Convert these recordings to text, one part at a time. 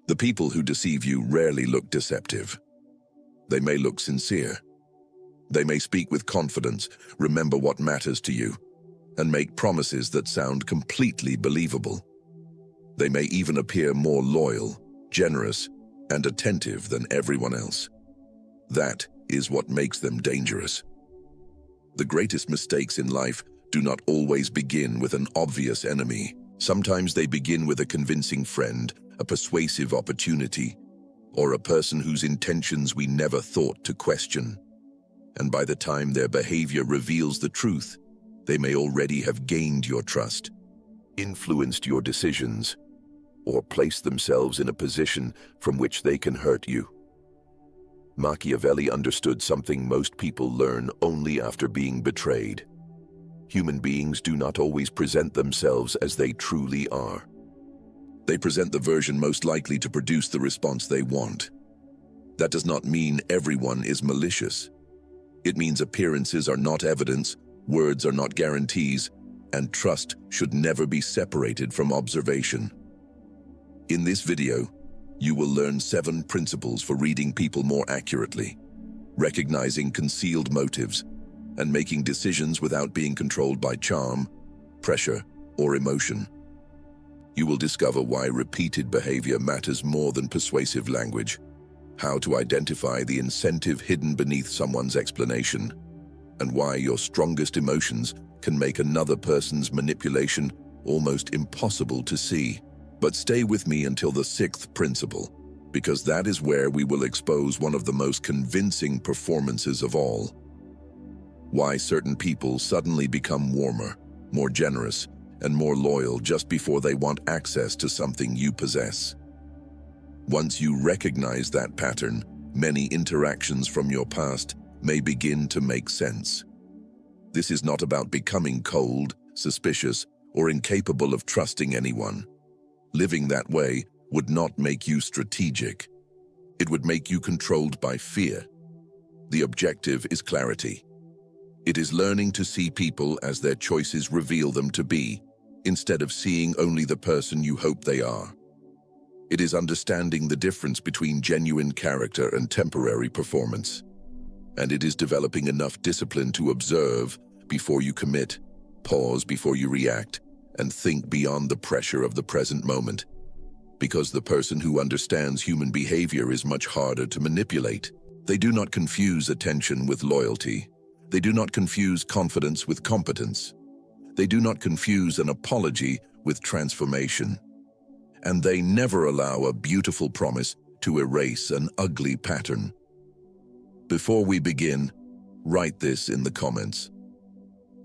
The people who deceive you rarely look deceptive. They may look sincere. They may speak with confidence, remember what matters to you, and make promises that sound completely believable. They may even appear more loyal, generous, and attentive than everyone else. That is what makes them dangerous. The greatest mistakes in life do not always begin with an obvious enemy. Sometimes they begin with a convincing friend, a persuasive opportunity, or a person whose intentions we never thought to question. And by the time their behavior reveals the truth, they may already have gained your trust, influenced your decisions, or placed themselves in a position from which they can hurt you. Machiavelli understood something most people learn only after being betrayed. Human beings do not always present themselves as they truly are. They present the version most likely to produce the response they want. That does not mean everyone is malicious. It means appearances are not evidence, words are not guarantees, and trust should never be separated from observation. In this video, you will learn 7 principles for reading people more accurately, recognizing concealed motives, and making decisions without being controlled by charm, pressure, or emotion. You will discover why repeated behavior matters more than persuasive language, how to identify the incentive hidden beneath someone's explanation, and why your strongest emotions can make another person's manipulation almost impossible to see. But stay with me until the 6th principle, because that is where we will expose one of the most convincing performances of all. Why certain people suddenly become warmer, more generous, and more loyal just before they want access to something you possess. Once you recognize that pattern, many interactions from your past may begin to make sense. This is not about becoming cold, suspicious, or incapable of trusting anyone. Living that way would not make you strategic. It would make you controlled by fear. The objective is clarity. It is learning to see people as their choices reveal them to be, instead of seeing only the person you hope they are. It is understanding the difference between genuine character and temporary performance. And it is developing enough discipline to observe before you commit, pause before you react, and think beyond the pressure of the present moment. Because the person who understands human behavior is much harder to manipulate. They do not confuse attention with loyalty. They do not confuse confidence with competence. They do not confuse an apology with transformation. And they never allow a beautiful promise to erase an ugly pattern. Before we begin, write this in the comments.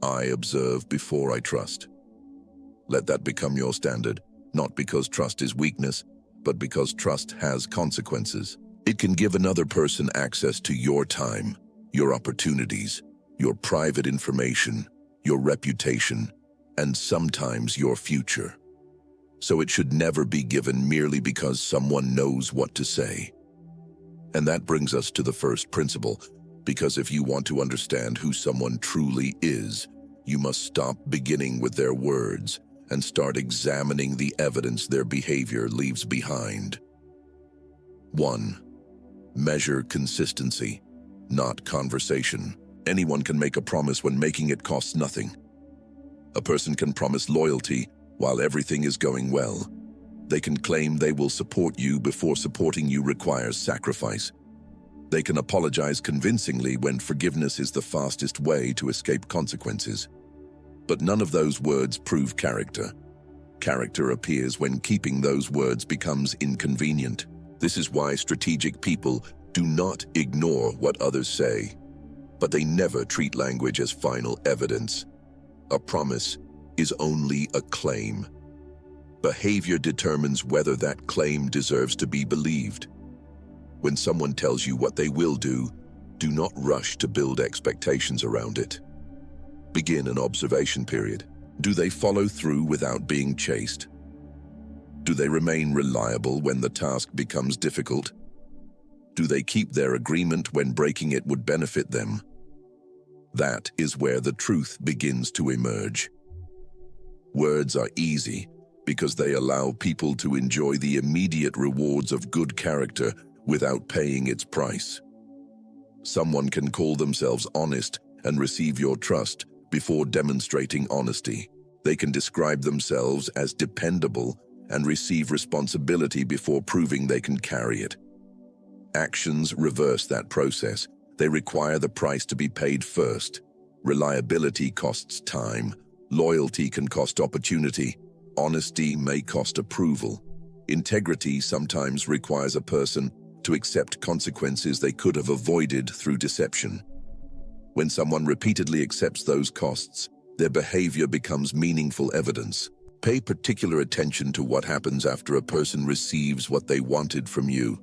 I observe before I trust. Let that become your standard, not because trust is weakness, but because trust has consequences. It can give another person access to your time, your opportunities, your private information, your reputation, and sometimes your future. So it should never be given merely because someone knows what to say. And that brings us to the first principle, because if you want to understand who someone truly is, you must stop beginning with their words and start examining the evidence their behavior leaves behind. 1. Measure consistency, not conversation. Anyone can make a promise when making it costs nothing. A person can promise loyalty while everything is going well. They can claim they will support you before supporting you requires sacrifice. They can apologize convincingly when forgiveness is the fastest way to escape consequences. But none of those words prove character. Character appears when keeping those words becomes inconvenient. This is why strategic people do not ignore what others say, but they never treat language as final evidence. A promise is only a claim. Behavior determines whether that claim deserves to be believed. When someone tells you what they will do not rush to build expectations around it. Begin an observation period. Do they follow through without being chased? Do they remain reliable when the task becomes difficult? Do they keep their agreement when breaking it would benefit them? That is where the truth begins to emerge. Words are easy because they allow people to enjoy the immediate rewards of good character without paying its price. Someone can call themselves honest and receive your trust before demonstrating honesty. They can describe themselves as dependable and receive responsibility before proving they can carry it. Actions reverse that process. They require the price to be paid first. Reliability costs time. Loyalty can cost opportunity. Honesty may cost approval. Integrity sometimes requires a person to accept consequences they could have avoided through deception. When someone repeatedly accepts those costs, their behavior becomes meaningful evidence. Pay particular attention to what happens after a person receives what they wanted from you.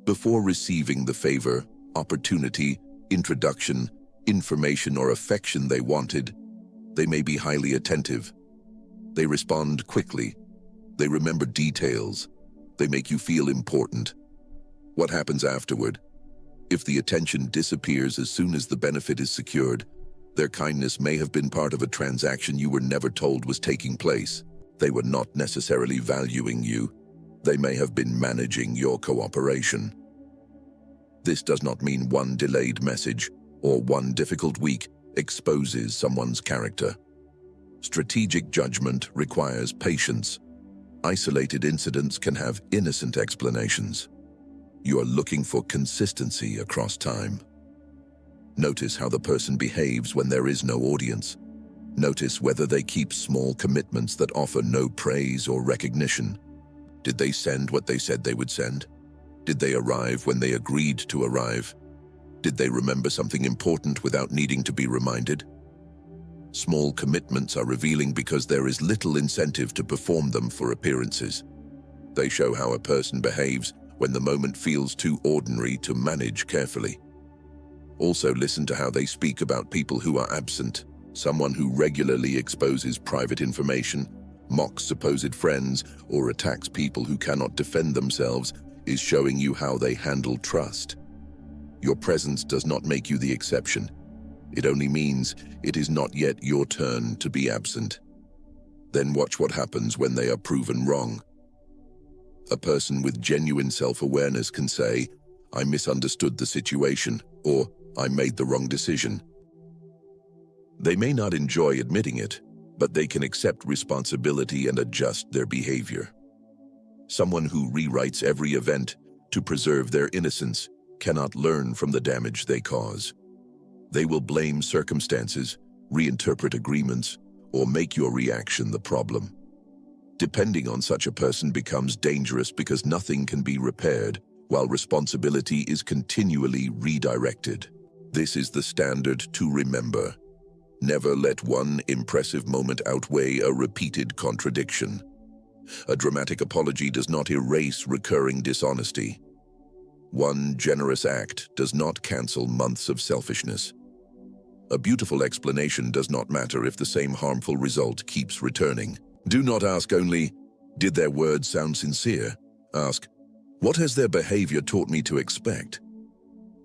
Before receiving the favor, opportunity, introduction, information, or affection they wanted, they may be highly attentive. They respond quickly. They remember details. They make you feel important. What happens afterward? If the attention disappears as soon as the benefit is secured, their kindness may have been part of a transaction you were never told was taking place. They were not necessarily valuing you. They may have been managing your cooperation. This does not mean one delayed message or one difficult week exposes someone's character. Strategic judgment requires patience. Isolated incidents can have innocent explanations. You are looking for consistency across time. Notice how the person behaves when there is no audience. Notice whether they keep small commitments that offer no praise or recognition. Did they send what they said they would send? Did they arrive when they agreed to arrive? Did they remember something important without needing to be reminded? Small commitments are revealing because there is little incentive to perform them for appearances. They show how a person behaves when the moment feels too ordinary to manage carefully. Also listen to how they speak about people who are absent. Someone who regularly exposes private information, mocks supposed friends, or attacks people who cannot defend themselves is showing you how they handle trust. Your presence does not make you the exception. It only means it is not yet your turn to be absent. Then watch what happens when they are proven wrong. A person with genuine self-awareness can say, "I misunderstood the situation," or "I made the wrong decision." They may not enjoy admitting it, but they can accept responsibility and adjust their behavior. Someone who rewrites every event to preserve their innocence cannot learn from the damage they cause. They will blame circumstances, reinterpret agreements, or make your reaction the problem. Depending on such a person becomes dangerous because nothing can be repaired, while responsibility is continually redirected. This is the standard to remember. Never let one impressive moment outweigh a repeated contradiction. A dramatic apology does not erase recurring dishonesty. One generous act does not cancel months of selfishness. A beautiful explanation does not matter if the same harmful result keeps returning. Do not ask only, "Did their words sound sincere?" Ask, "What has their behavior taught me to expect?"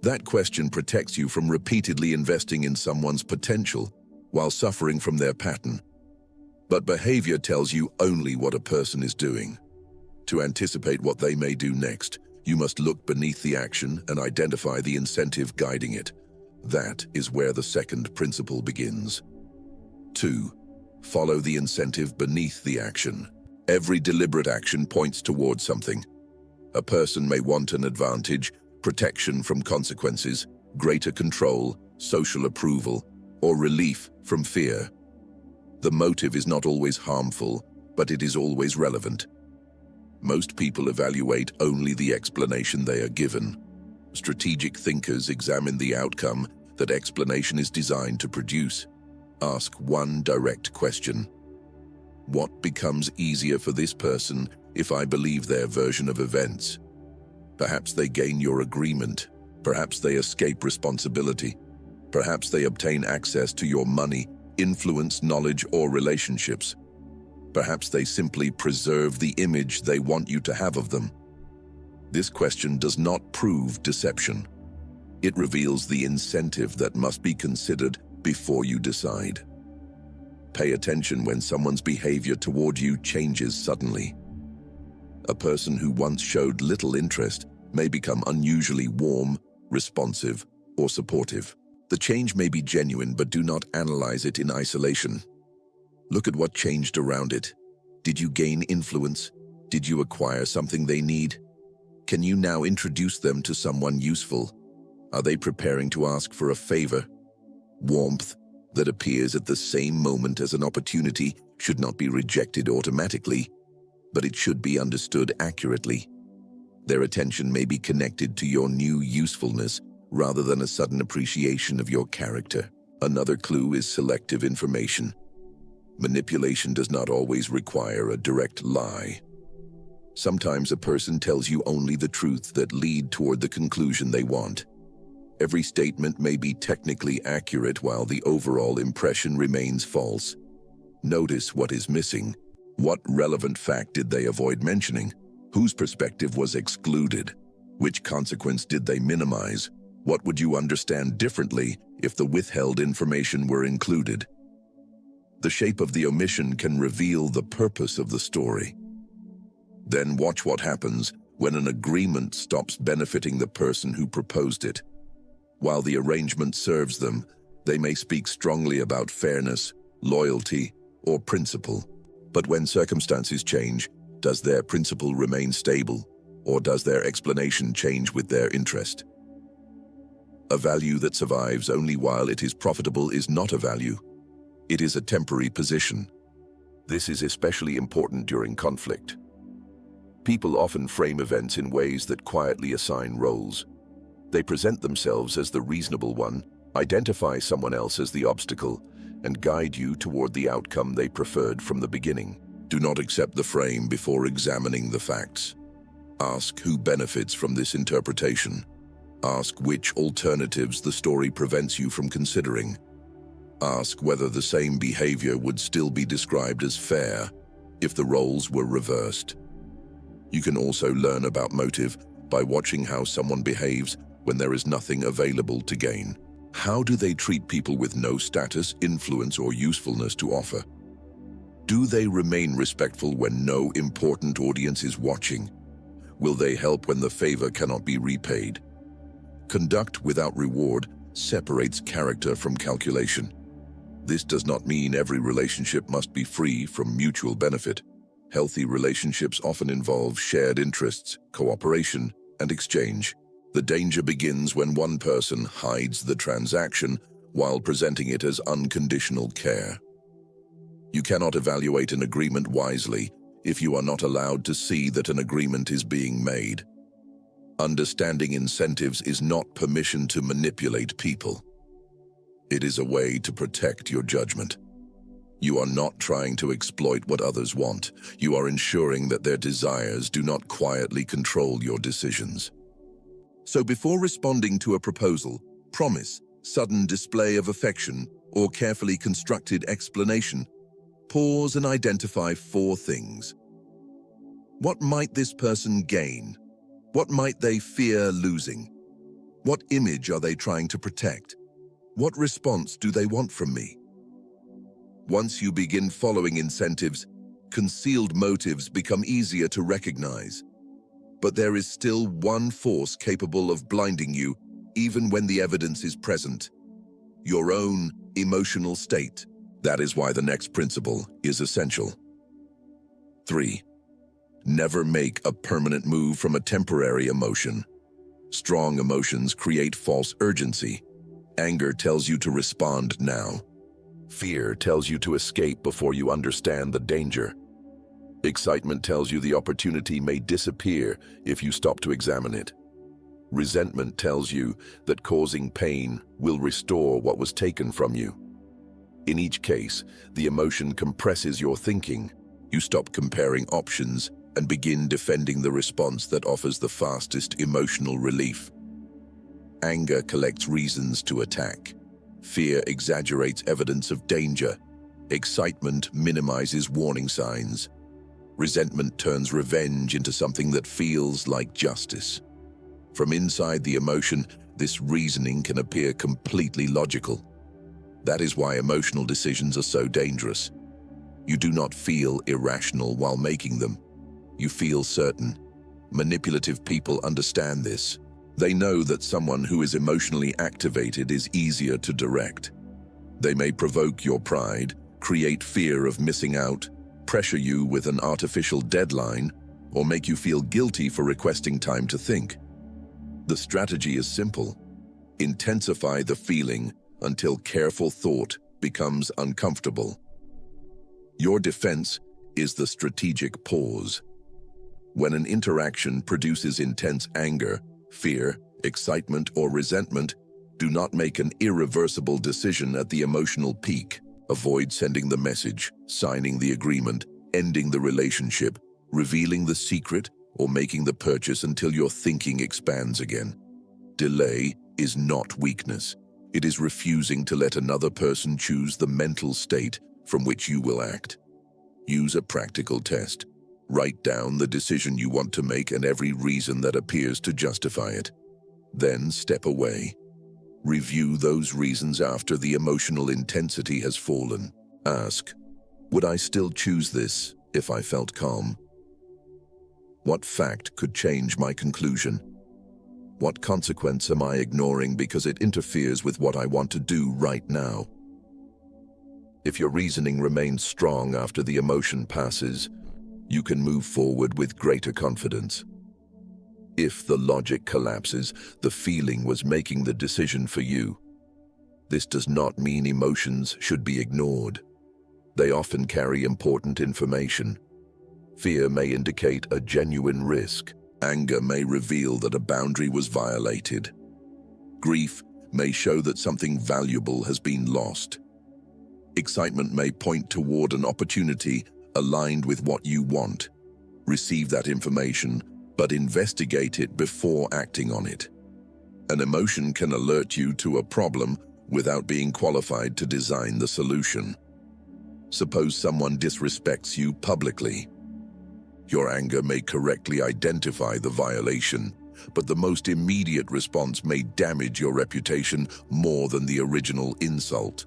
That question protects you from repeatedly investing in someone's potential while suffering from their pattern. But behavior tells you only what a person is doing. To anticipate what they may do next, you must look beneath the action and identify the incentive guiding it. That is where the second principle begins. 2. Follow the incentive beneath the action. Every deliberate action points towards something. A person may want an advantage, protection from consequences, greater control, social approval, or relief from fear. The motive is not always harmful, but it is always relevant. Most people evaluate only the explanation they are given. Strategic thinkers examine the outcome that explanation is designed to produce. Ask one direct question. What becomes easier for this person if I believe their version of events? Perhaps they gain your agreement. Perhaps they escape responsibility. Perhaps they obtain access to your money, influence, knowledge, or relationships. Perhaps they simply preserve the image they want you to have of them. This question does not prove deception. It reveals the incentive that must be considered before you decide. Pay attention when someone's behavior toward you changes suddenly. A person who once showed little interest may become unusually warm, responsive, or supportive. The change may be genuine, but do not analyze it in isolation. Look at what changed around it. Did you gain influence? Did you acquire something they need? Can you now introduce them to someone useful? Are they preparing to ask for a favor? Warmth that appears at the same moment as an opportunity should not be rejected automatically, but it should be understood accurately. Their attention may be connected to your new usefulness rather than a sudden appreciation of your character. Another clue is selective information. Manipulation does not always require a direct lie. Sometimes a person tells you only the truths that lead toward the conclusion they want. Every statement may be technically accurate while the overall impression remains false. Notice what is missing. What relevant fact did they avoid mentioning? Whose perspective was excluded? Which consequence did they minimize? What would you understand differently if the withheld information were included? The shape of the omission can reveal the purpose of the story. Then watch what happens when an agreement stops benefiting the person who proposed it. While the arrangement serves them, they may speak strongly about fairness, loyalty, or principle. But when circumstances change, does their principle remain stable, or does their explanation change with their interest? A value that survives only while it is profitable is not a value. It is a temporary position. This is especially important during conflict. People often frame events in ways that quietly assign roles. They present themselves as the reasonable one, identify someone else as the obstacle, and guide you toward the outcome they preferred from the beginning. Do not accept the frame before examining the facts. Ask who benefits from this interpretation. Ask which alternatives the story prevents you from considering. Ask whether the same behavior would still be described as fair if the roles were reversed. You can also learn about motive by watching how someone behaves when there is nothing available to gain. How do they treat people with no status, influence, or usefulness to offer? Do they remain respectful when no important audience is watching? Will they help when the favor cannot be repaid? Conduct without reward separates character from calculation. This does not mean every relationship must be free from mutual benefit. Healthy relationships often involve shared interests, cooperation, and exchange. The danger begins when one person hides the transaction while presenting it as unconditional care. You cannot evaluate an agreement wisely if you are not allowed to see that an agreement is being made. Understanding incentives is not permission to manipulate people. It is a way to protect your judgment. You are not trying to exploit what others want. You are ensuring that their desires do not quietly control your decisions. So before responding to a proposal, promise, sudden display of affection, or carefully constructed explanation, pause and identify 4 things. What might this person gain? What might they fear losing? What image are they trying to protect? What response do they want from me? Once you begin following incentives, concealed motives become easier to recognize. But there is still one force capable of blinding you, even when the evidence is present: your own emotional state. That is why the next principle is essential. 3. Never make a permanent move from a temporary emotion. Strong emotions create false urgency. Anger tells you to respond now. Fear tells you to escape before you understand the danger. Excitement tells you the opportunity may disappear if you stop to examine it. Resentment tells you that causing pain will restore what was taken from you. In each case, the emotion compresses your thinking. You stop comparing options and begin defending the response that offers the fastest emotional relief. Anger collects reasons to attack. Fear exaggerates evidence of danger. Excitement minimizes warning signs. Resentment turns revenge into something that feels like justice. From inside the emotion, this reasoning can appear completely logical. That is why emotional decisions are so dangerous. You do not feel irrational while making them. You feel certain. Manipulative people understand this. They know that someone who is emotionally activated is easier to direct. They may provoke your pride, create fear of missing out, pressure you with an artificial deadline, or make you feel guilty for requesting time to think. The strategy is simple. Intensify the feeling until careful thought becomes uncomfortable. Your defense is the strategic pause. When an interaction produces intense anger, fear, excitement, or resentment, do not make an irreversible decision at the emotional peak. Avoid sending the message, signing the agreement, ending the relationship, revealing the secret, or making the purchase until your thinking expands again. Delay is not weakness. It is refusing to let another person choose the mental state from which you will act. Use a practical test. Write down the decision you want to make and every reason that appears to justify it. Then step away. Review those reasons after the emotional intensity has fallen. Ask, would I still choose this if I felt calm? What fact could change my conclusion? What consequence am I ignoring because it interferes with what I want to do right now? If your reasoning remains strong after the emotion passes, you can move forward with greater confidence. If the logic collapses, the feeling was making the decision for you. This does not mean emotions should be ignored. They often carry important information. Fear may indicate a genuine risk. Anger may reveal that a boundary was violated. Grief may show that something valuable has been lost. Excitement may point toward an opportunity aligned with what you want. Receive that information, but investigate it before acting on it. An emotion can alert you to a problem without being qualified to design the solution. Suppose someone disrespects you publicly. Your anger may correctly identify the violation, but the most immediate response may damage your reputation more than the original insult.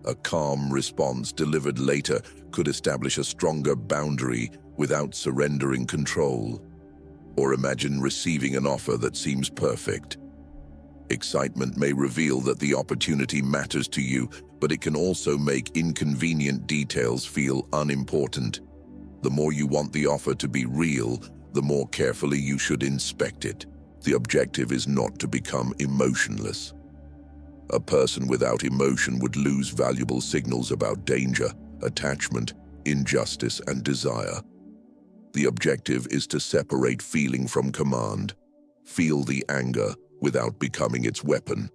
A calm response delivered later could establish a stronger boundary without surrendering control. Or imagine receiving an offer that seems perfect. Excitement may reveal that the opportunity matters to you, but it can also make inconvenient details feel unimportant. The more you want the offer to be real, the more carefully you should inspect it. The objective is not to become emotionless. A person without emotion would lose valuable signals about danger, attachment, injustice, and desire. The objective is to separate feeling from command. Feel the anger without becoming its weapon.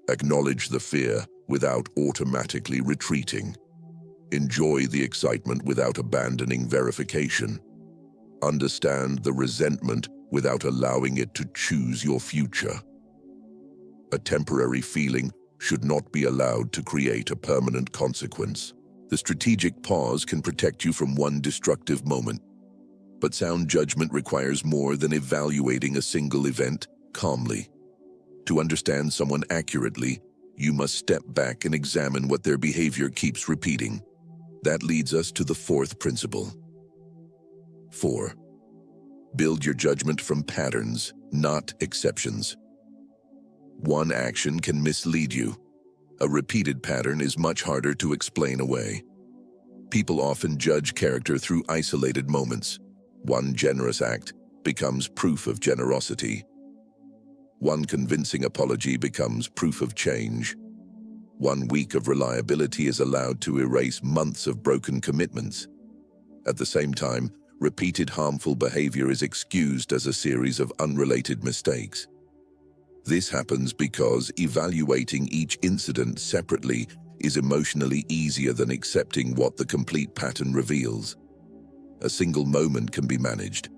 Acknowledge the fear without automatically retreating. Enjoy the excitement without abandoning verification. Understand the resentment without allowing it to choose your future. A temporary feeling should not be allowed to create a permanent consequence. The strategic pause can protect you from one destructive moment. But sound judgment requires more than evaluating a single event calmly. To understand someone accurately, you must step back and examine what their behavior keeps repeating. That leads us to the fourth principle. 4. Build your judgment from patterns, not exceptions. One action can mislead you. A repeated pattern is much harder to explain away. People often judge character through isolated moments. One generous act becomes proof of generosity. One convincing apology becomes proof of change. 1 week of reliability is allowed to erase months of broken commitments. At the same time, repeated harmful behavior is excused as a series of unrelated mistakes. This happens because evaluating each incident separately is emotionally easier than accepting what the complete pattern reveals. A single moment can be managed.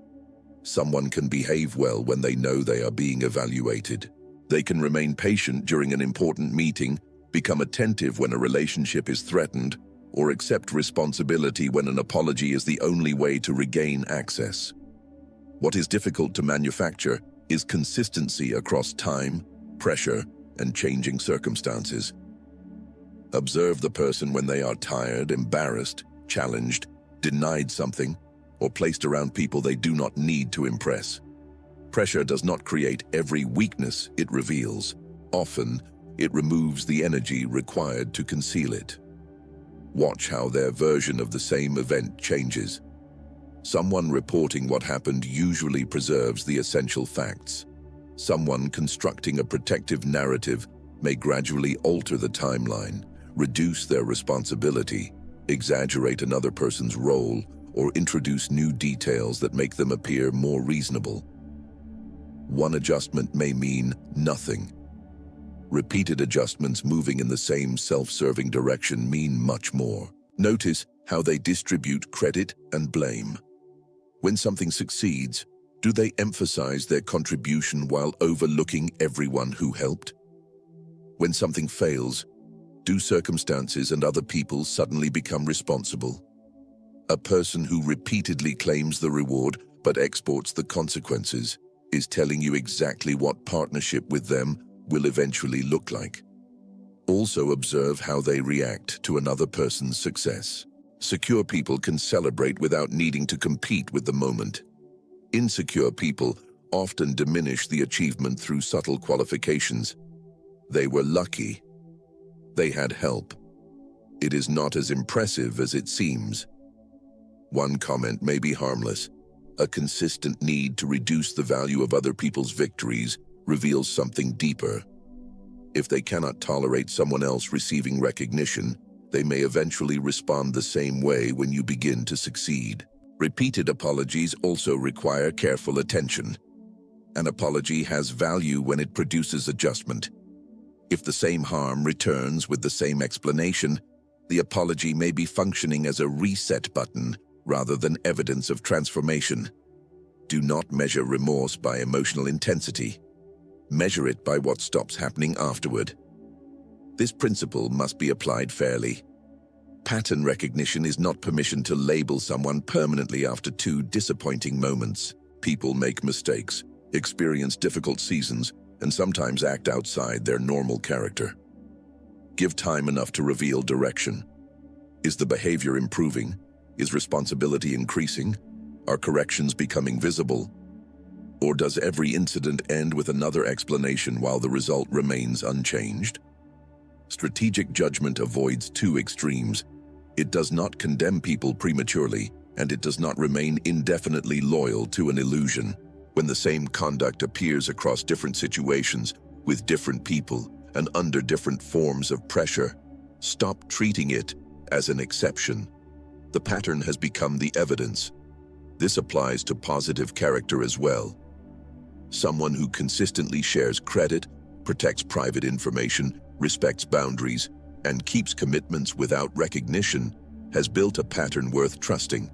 Someone can behave well when they know they are being evaluated. They can remain patient during an important meeting, become attentive when a relationship is threatened, or accept responsibility when an apology is the only way to regain access. What is difficult to manufacture is consistency across time, pressure, and changing circumstances. Observe the person when they are tired, embarrassed, challenged, denied something, or placed around people they do not need to impress. Pressure does not create every weakness it reveals. Often, it removes the energy required to conceal it. Watch how their version of the same event changes. Someone reporting what happened usually preserves the essential facts. Someone constructing a protective narrative may gradually alter the timeline, reduce their responsibility, exaggerate another person's role, or introduce new details that make them appear more reasonable. One adjustment may mean nothing. Repeated adjustments moving in the same self-serving direction mean much more. Notice how they distribute credit and blame. When something succeeds, do they emphasize their contribution while overlooking everyone who helped? When something fails, do circumstances and other people suddenly become responsible? A person who repeatedly claims the reward but exports the consequences is telling you exactly what partnership with them will eventually look like. Also observe how they react to another person's success. Secure people can celebrate without needing to compete with the moment. Insecure people often diminish the achievement through subtle qualifications. They were lucky. They had help. It is not as impressive as it seems. One comment may be harmless. A consistent need to reduce the value of other people's victories reveals something deeper. If they cannot tolerate someone else receiving recognition, they may eventually respond the same way when you begin to succeed. Repeated apologies also require careful attention. An apology has value when it produces adjustment. If the same harm returns with the same explanation, the apology may be functioning as a reset button rather than evidence of transformation. Do not measure remorse by emotional intensity. Measure it by what stops happening afterward. This principle must be applied fairly. Pattern recognition is not permission to label someone permanently after two disappointing moments. People make mistakes, experience difficult seasons, and sometimes act outside their normal character. Give time enough to reveal direction. Is the behavior improving? Is responsibility increasing? Are corrections becoming visible? Or does every incident end with another explanation while the result remains unchanged? Strategic judgment avoids two extremes. It does not condemn people prematurely, and it does not remain indefinitely loyal to an illusion. When the same conduct appears across different situations, with different people, and under different forms of pressure, stop treating it as an exception. The pattern has become the evidence. This applies to positive character as well. Someone who consistently shares credit, protects private information, respects boundaries, and keeps commitments without recognition has built a pattern worth trusting.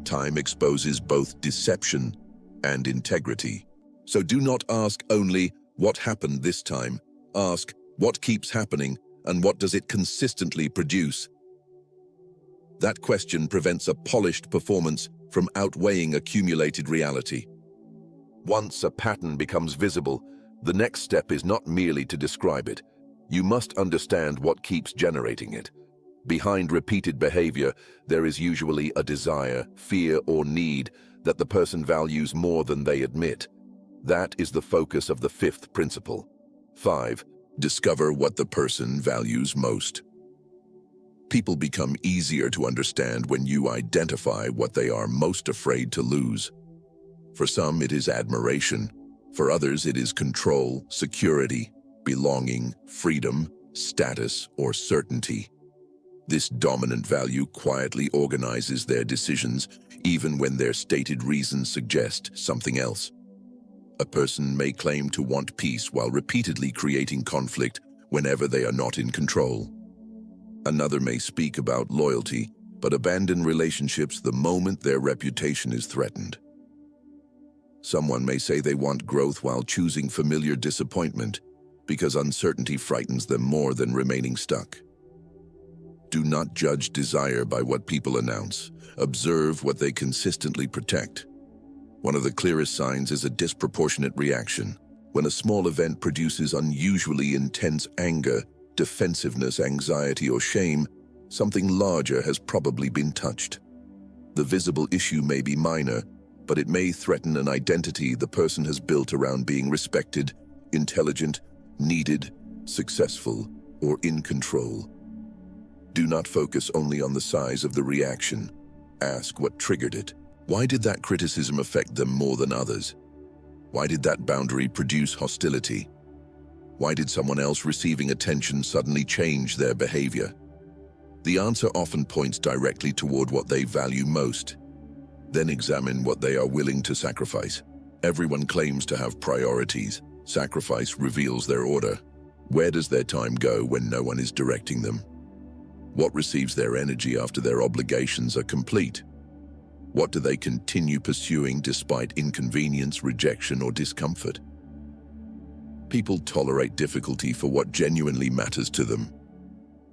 Time exposes both deception and integrity. So do not ask only, what happened this time? Ask, what keeps happening, and what does it consistently produce? That question prevents a polished performance from outweighing accumulated reality. Once a pattern becomes visible, the next step is not merely to describe it. You must understand what keeps generating it. Behind repeated behavior, there is usually a desire, fear, or need that the person values more than they admit. That is the focus of the fifth principle. 5. Discover what the person values most. People become easier to understand when you identify what they are most afraid to lose. For some, it is admiration. For others, it is control, security, belonging, freedom, status, or certainty. This dominant value quietly organizes their decisions, even when their stated reasons suggest something else. A person may claim to want peace while repeatedly creating conflict whenever they are not in control. Another may speak about loyalty, but abandon relationships the moment their reputation is threatened. Someone may say they want growth while choosing familiar disappointment, because uncertainty frightens them more than remaining stuck. Do not judge desire by what people announce. Observe what they consistently protect. One of the clearest signs is a disproportionate reaction. When a small event produces unusually intense anger, defensiveness, anxiety, or shame, something larger has probably been touched. The visible issue may be minor, but it may threaten an identity the person has built around being respected, intelligent, needed, successful, or in control. Do not focus only on the size of the reaction. Ask what triggered it. Why did that criticism affect them more than others? Why did that boundary produce hostility? Why did someone else receiving attention suddenly change their behavior? The answer often points directly toward what they value most. Then examine what they are willing to sacrifice. Everyone claims to have priorities. Sacrifice reveals their order. Where does their time go when no one is directing them? What receives their energy after their obligations are complete? What do they continue pursuing despite inconvenience, rejection, or discomfort? People tolerate difficulty for what genuinely matters to them.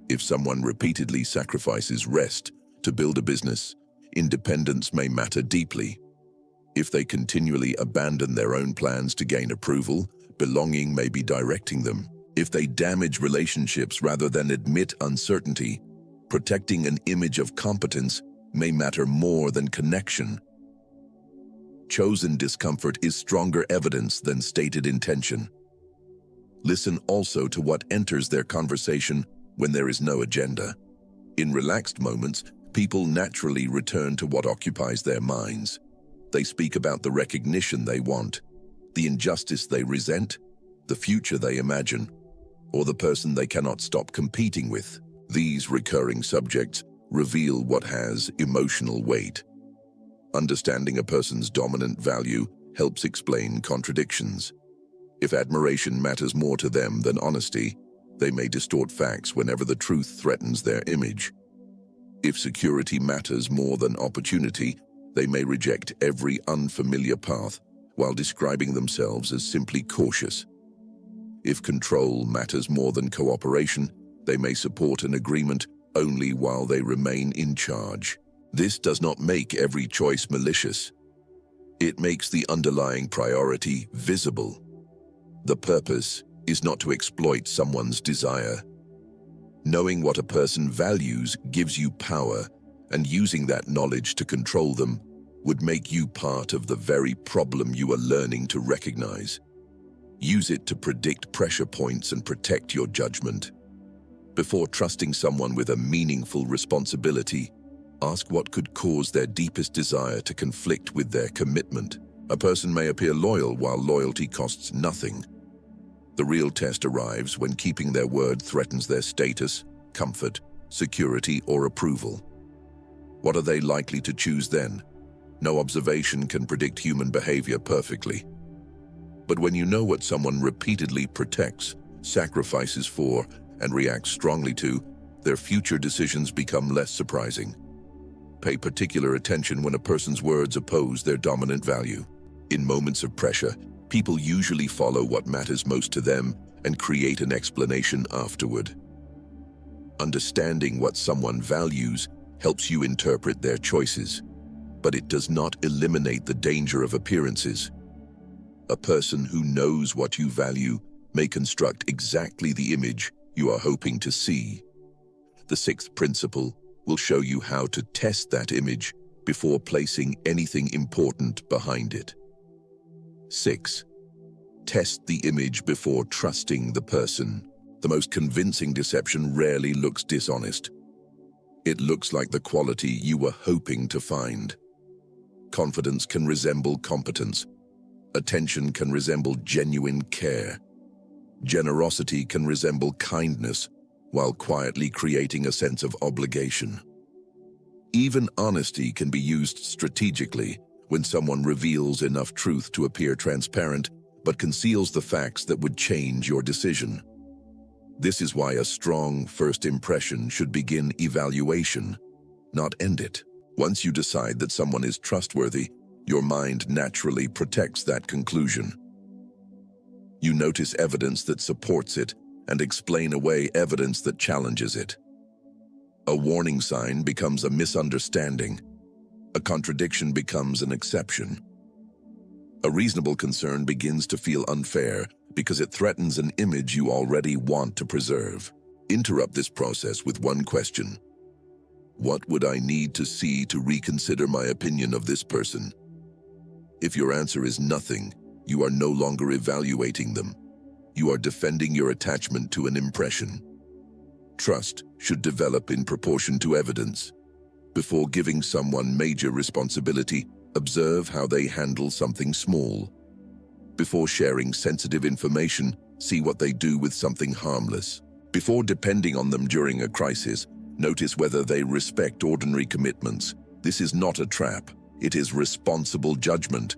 If someone repeatedly sacrifices rest to build a business, independence may matter deeply. If they continually abandon their own plans to gain approval, belonging may be directing them. If they damage relationships rather than admit uncertainty, protecting an image of competence may matter more than connection. Chosen discomfort is stronger evidence than stated intention. Listen also to what enters their conversation when there is no agenda. In relaxed moments, people naturally return to what occupies their minds. They speak about the recognition they want, the injustice they resent, the future they imagine, or the person they cannot stop competing with. These recurring subjects reveal what has emotional weight. Understanding a person's dominant value helps explain contradictions. If admiration matters more to them than honesty, they may distort facts whenever the truth threatens their image. If security matters more than opportunity, they may reject every unfamiliar path while describing themselves as simply cautious. If control matters more than cooperation, they may support an agreement only while they remain in charge. This does not make every choice malicious. It makes the underlying priority visible. The purpose is not to exploit someone's desire. Knowing what a person values gives you power, and using that knowledge to control them would make you part of the very problem you are learning to recognize. Use it to predict pressure points and protect your judgment. Before trusting someone with a meaningful responsibility, ask what could cause their deepest desire to conflict with their commitment. A person may appear loyal while loyalty costs nothing. The real test arrives when keeping their word threatens their status, comfort, security, or approval. What are they likely to choose then? No observation can predict human behavior perfectly. But when you know what someone repeatedly protects, sacrifices for, and reacts strongly to, their future decisions become less surprising. Pay particular attention when a person's words oppose their dominant value. In moments of pressure, people usually follow what matters most to them and create an explanation afterward. Understanding what someone values helps you interpret their choices, but it does not eliminate the danger of appearances. A person who knows what you value may construct exactly the image you are hoping to see. The sixth principle will show you how to test that image before placing anything important behind it. 6. Test the image before trusting the person. The most convincing deception rarely looks dishonest. It looks like the quality you were hoping to find. Confidence can resemble competence. Attention can resemble genuine care. Generosity can resemble kindness, while quietly creating a sense of obligation. Even honesty can be used strategically when someone reveals enough truth to appear transparent, but conceals the facts that would change your decision. This is why a strong first impression should begin evaluation, not end it. Once you decide that someone is trustworthy, your mind naturally protects that conclusion. You notice evidence that supports it and explain away evidence that challenges it. A warning sign becomes a misunderstanding. A contradiction becomes an exception. A reasonable concern begins to feel unfair because it threatens an image you already want to preserve. Interrupt this process with one question. What would I need to see to reconsider my opinion of this person? If your answer is nothing, you are no longer evaluating them. You are defending your attachment to an impression. Trust should develop in proportion to evidence. Before giving someone major responsibility, observe how they handle something small. Before sharing sensitive information, see what they do with something harmless. Before depending on them during a crisis, notice whether they respect ordinary commitments. This is not a trap. It is responsible judgment.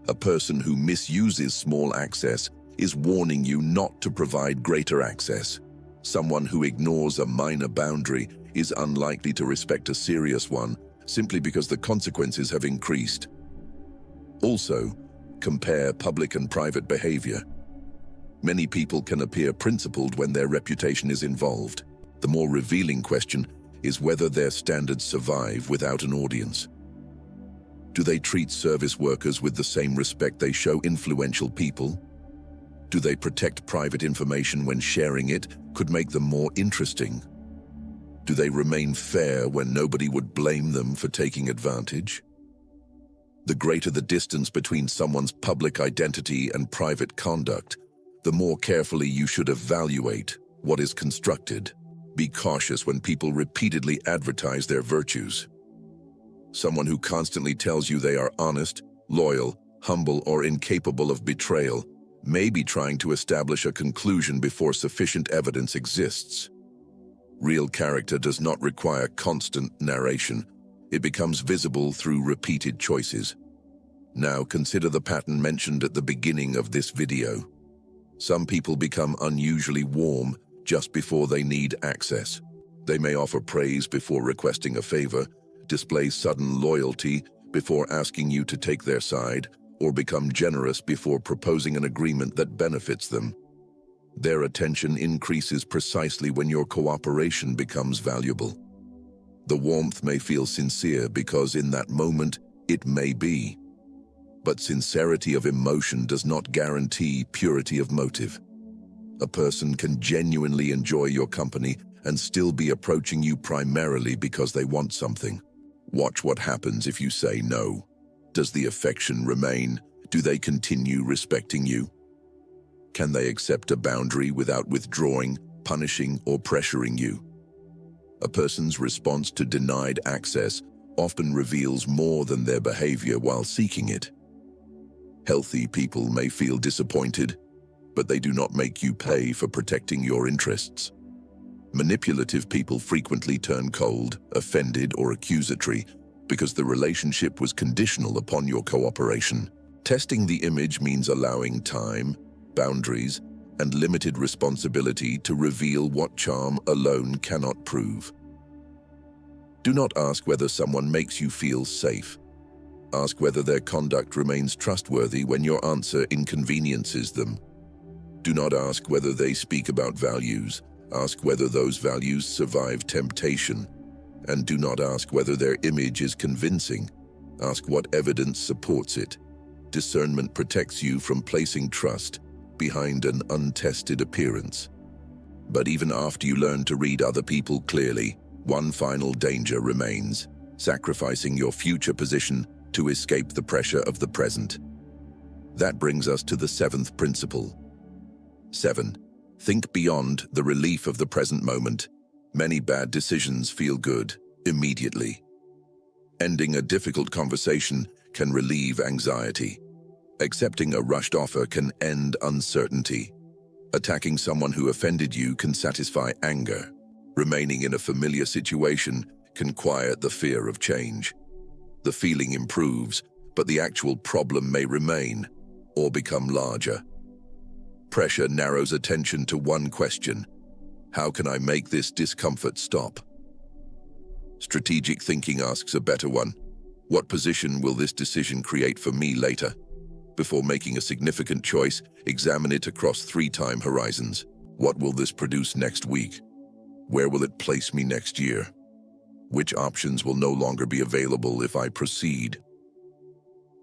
A person who misuses small access is warning you not to provide greater access. Someone who ignores a minor boundary is unlikely to respect a serious one simply because the consequences have increased. Also, compare public and private behavior. Many people can appear principled when their reputation is involved. The more revealing question is whether their standards survive without an audience. Do they treat service workers with the same respect they show influential people? Do they protect private information when sharing it could make them more interesting? Do they remain fair when nobody would blame them for taking advantage? The greater the distance between someone's public identity and private conduct, the more carefully you should evaluate what is constructed. Be cautious when people repeatedly advertise their virtues. Someone who constantly tells you they are honest, loyal, humble, or incapable of betrayal may be trying to establish a conclusion before sufficient evidence exists. Real character does not require constant narration. It becomes visible through repeated choices. Now consider the pattern mentioned at the beginning of this video. Some people become unusually warm just before they need access. They may offer praise before requesting a favor, display sudden loyalty before asking you to take their side, or become generous before proposing an agreement that benefits them. Their attention increases precisely when your cooperation becomes valuable. The warmth may feel sincere because in that moment it may be. But sincerity of emotion does not guarantee purity of motive. A person can genuinely enjoy your company and still be approaching you primarily because they want something. Watch what happens if you say no. Does the affection remain? Do they continue respecting you? Can they accept a boundary without withdrawing, punishing, or pressuring you? A person's response to denied access often reveals more than their behavior while seeking it. Healthy people may feel disappointed, but they do not make you pay for protecting your interests. Manipulative people frequently turn cold, offended, or accusatory because the relationship was conditional upon your cooperation. Testing the image means allowing time, boundaries, and limited responsibility to reveal what charm alone cannot prove. Do not ask whether someone makes you feel safe. Ask whether their conduct remains trustworthy when your answer inconveniences them. Do not ask whether they speak about values. Ask whether those values survive temptation. And do not ask whether their image is convincing. Ask what evidence supports it. Discernment protects you from placing trust behind an untested appearance. But even after you learn to read other people clearly, one final danger remains: sacrificing your future position to escape the pressure of the present. That brings us to the seventh principle. 7. Think beyond the relief of the present moment. Many bad decisions feel good immediately. Ending a difficult conversation can relieve anxiety. Accepting a rushed offer can end uncertainty. Attacking someone who offended you can satisfy anger. Remaining in a familiar situation can quiet the fear of change. The feeling improves, but the actual problem may remain or become larger. Pressure narrows attention to one question: how can I make this discomfort stop? Strategic thinking asks a better one: what position will this decision create for me later? Before making a significant choice, examine it across 3 time horizons. What will this produce next week? Where will it place me next year? Which options will no longer be available if I proceed?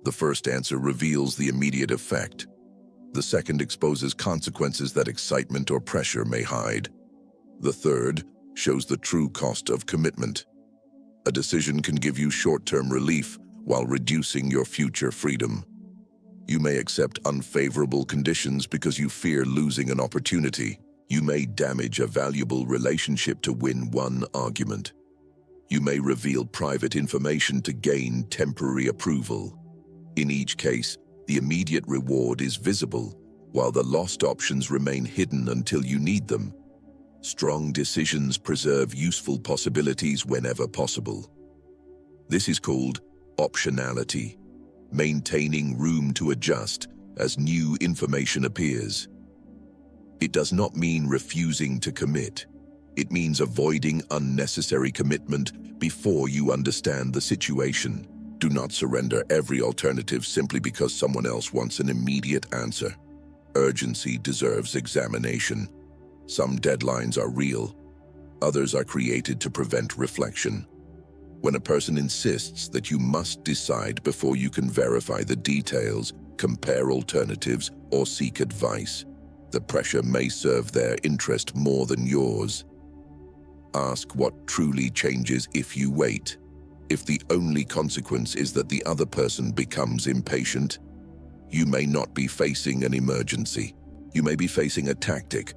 The first answer reveals the immediate effect. The second exposes consequences that excitement or pressure may hide. The third shows the true cost of commitment. A decision can give you short-term relief while reducing your future freedom. You may accept unfavorable conditions because you fear losing an opportunity. You may damage a valuable relationship to win one argument. You may reveal private information to gain temporary approval. In each case, the immediate reward is visible, while the lost options remain hidden until you need them. Strong decisions preserve useful possibilities whenever possible. This is called optionality, maintaining room to adjust as new information appears. It does not mean refusing to commit. It means avoiding unnecessary commitment before you understand the situation. Do not surrender every alternative simply because someone else wants an immediate answer. Urgency deserves examination. Some deadlines are real. Others are created to prevent reflection. When a person insists that you must decide before you can verify the details, compare alternatives, or seek advice, the pressure may serve their interest more than yours. Ask what truly changes if you wait. If the only consequence is that the other person becomes impatient, you may not be facing an emergency. You may be facing a tactic.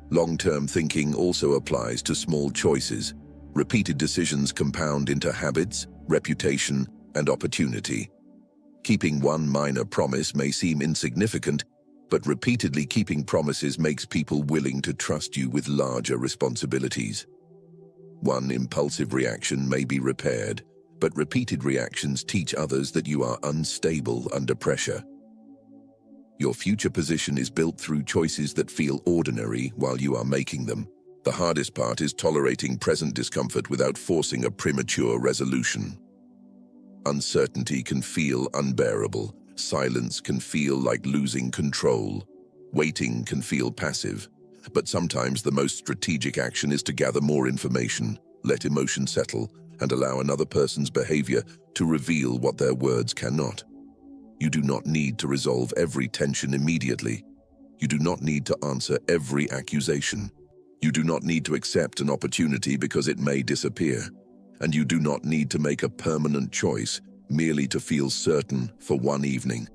Long-term thinking also applies to small choices. Repeated decisions compound into habits, reputation, and opportunity. Keeping one minor promise may seem insignificant, but repeatedly keeping promises makes people willing to trust you with larger responsibilities. One impulsive reaction may be repaired, but repeated reactions teach others that you are unstable under pressure. Your future position is built through choices that feel ordinary while you are making them. The hardest part is tolerating present discomfort without forcing a premature resolution. Uncertainty can feel unbearable. Silence can feel like losing control. Waiting can feel passive. But sometimes the most strategic action is to gather more information, let emotion settle, and allow another person's behavior to reveal what their words cannot. You do not need to resolve every tension immediately. You do not need to answer every accusation. You do not need to accept an opportunity because it may disappear. And you do not need to make a permanent choice merely to feel certain for one evening.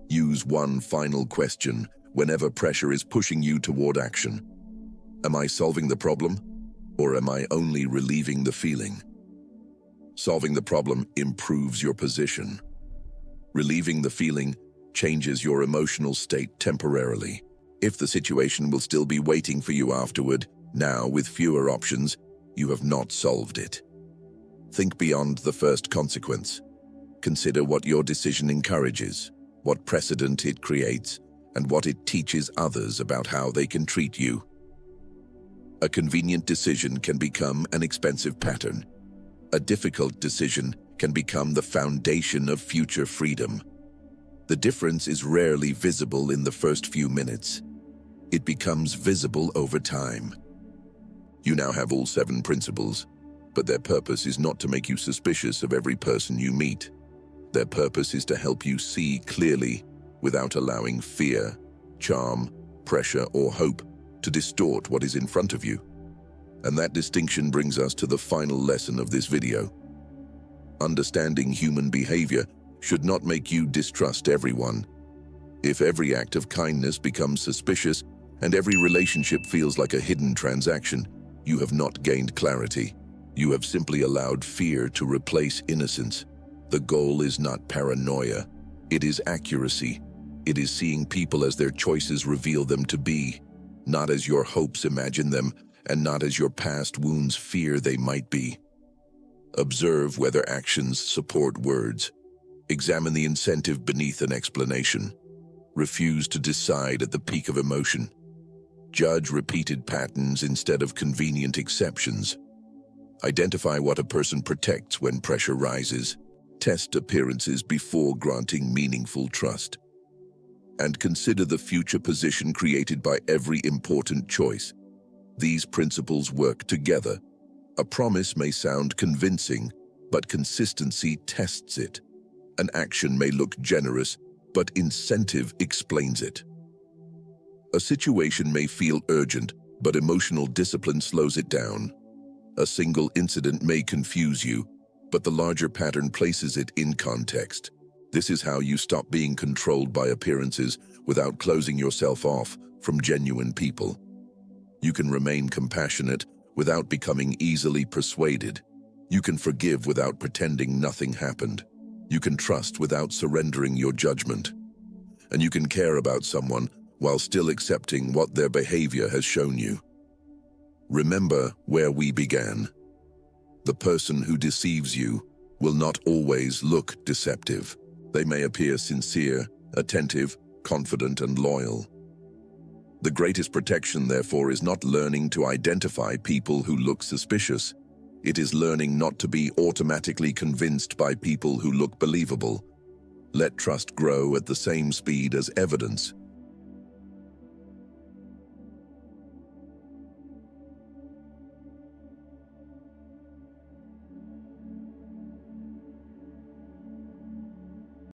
Use one final question whenever pressure is pushing you toward action. Am I solving the problem, or am I only relieving the feeling? Solving the problem improves your position. Relieving the feeling changes your emotional state temporarily. If the situation will still be waiting for you afterward, now with fewer options, you have not solved it. Think beyond the first consequence. Consider what your decision encourages, what precedent it creates, and what it teaches others about how they can treat you. A convenient decision can become an expensive pattern. A difficult decision can become the foundation of future freedom. The difference is rarely visible in the first few minutes. It becomes visible over time. You now have all 7 principles, but their purpose is not to make you suspicious of every person you meet. Their purpose is to help you see clearly without allowing fear, charm, pressure, or hope to distort what is in front of you. And that distinction brings us to the final lesson of this video. Understanding human behavior should not make you distrust everyone. If every act of kindness becomes suspicious and every relationship feels like a hidden transaction, you have not gained clarity. You have simply allowed fear to replace innocence. The goal is not paranoia. It is accuracy. It is seeing people as their choices reveal them to be, not as your hopes imagine them, and not as your past wounds fear they might be. Observe whether actions support words. Examine the incentive beneath an explanation. Refuse to decide at the peak of emotion. Judge repeated patterns instead of convenient exceptions. Identify what a person protects when pressure rises. Test appearances before granting meaningful trust. And consider the future position created by every important choice. These principles work together. A promise may sound convincing, but consistency tests it. An action may look generous, but incentive explains it. A situation may feel urgent, But emotional discipline slows it down. A single incident may confuse you, but the larger pattern places it in context. This is how you stop being controlled by appearances without closing yourself off from genuine people. You can remain compassionate without becoming easily persuaded. You can forgive without pretending nothing happened. You can trust without surrendering your judgment. And you can care about someone while still accepting what their behavior has shown you. Remember where we began. The person who deceives you will not always look deceptive. They may appear sincere, attentive, confident, and loyal. The greatest protection, therefore, is not learning to identify people who look suspicious. It is learning not to be automatically convinced by people who look believable. Let trust grow at the same speed as evidence.